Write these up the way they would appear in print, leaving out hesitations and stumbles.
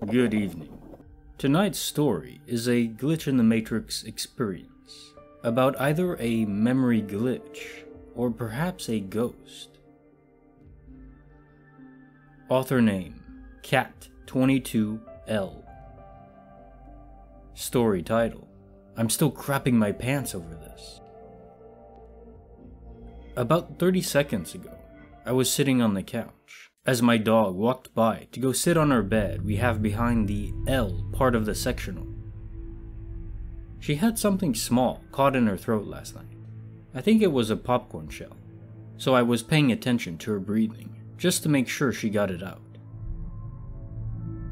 Good evening. Tonight's story is a Glitch in the Matrix experience about either a memory glitch or perhaps a ghost. Author name, Cat22L. Story title, I'm still crapping my pants over this. About 30 seconds ago, I was sitting on the couch as my dog walked by to go sit on our bed we have behind the L part of the sectional. She had something small caught in her throat last night. I think it was a popcorn shell, so I was paying attention to her breathing just to make sure she got it out.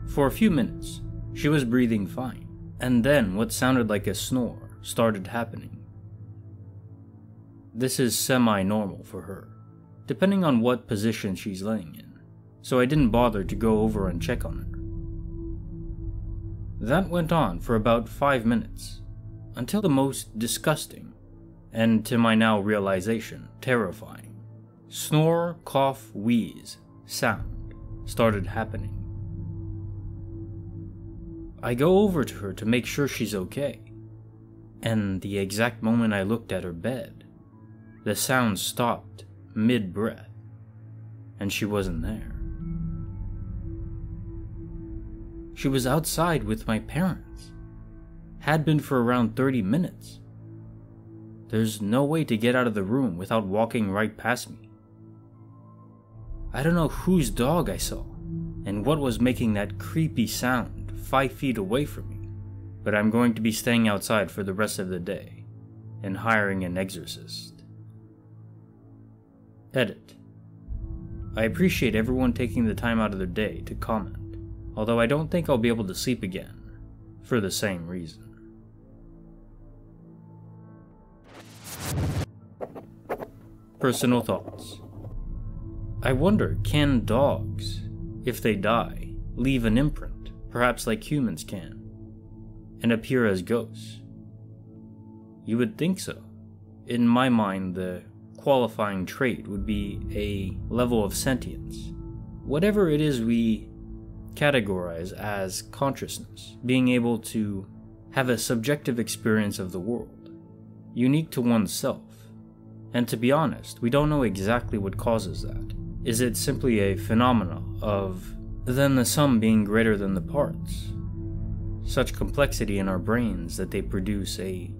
For a few minutes, she was breathing fine, and then what sounded like a snore started happening. This is semi-normal for her, depending on what position she's laying in, so I didn't bother to go over and check on her. That went on for about 5 minutes, until the most disgusting, and to my now realization, terrifying, snore, cough, wheeze sound started happening. I go over to her to make sure she's okay, and the exact moment I looked at her bed, the sound stopped mid-breath, and she wasn't there. She was outside with my parents. Had been for around 30 minutes. There's no way to get out of the room without walking right past me. I don't know whose dog I saw, and what was making that creepy sound 5 feet away from me, but I'm going to be staying outside for the rest of the day, and hiring an exorcist. Edit. I appreciate everyone taking the time out of their day to comment, although I don't think I'll be able to sleep again, for the same reason. Personal thoughts. I wonder, can dogs, if they die, leave an imprint, perhaps like humans can, and appear as ghosts? You would think so. In my mind, the qualifying trait would be a level of sentience. Whatever it is we categorize as consciousness, being able to have a subjective experience of the world, unique to oneself. And to be honest, we don't know exactly what causes that. Is it simply a phenomena of then the sum being greater than the parts? Such complexity in our brains that they produce a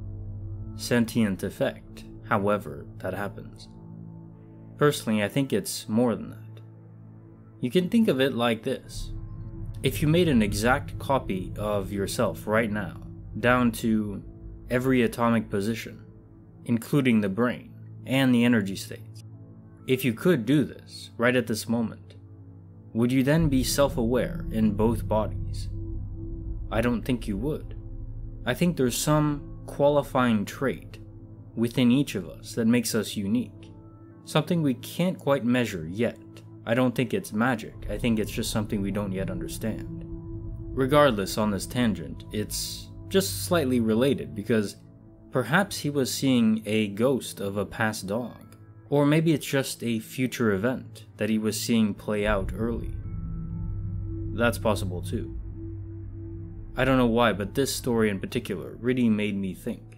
sentient effect, however that happens. Personally, I think it's more than that. You can think of it like this. If you made an exact copy of yourself right now, down to every atomic position, including the brain and the energy states, if you could do this right at this moment, would you then be self-aware in both bodies? I don't think you would. I think there's some qualifying trait within each of us that makes us unique. Something we can't quite measure yet. I don't think it's magic, I think it's just something we don't yet understand. Regardless, on this tangent, it's just slightly related because perhaps he was seeing a ghost of a past dog, or maybe it's just a future event that he was seeing play out early. That's possible too. I don't know why, but this story in particular really made me think.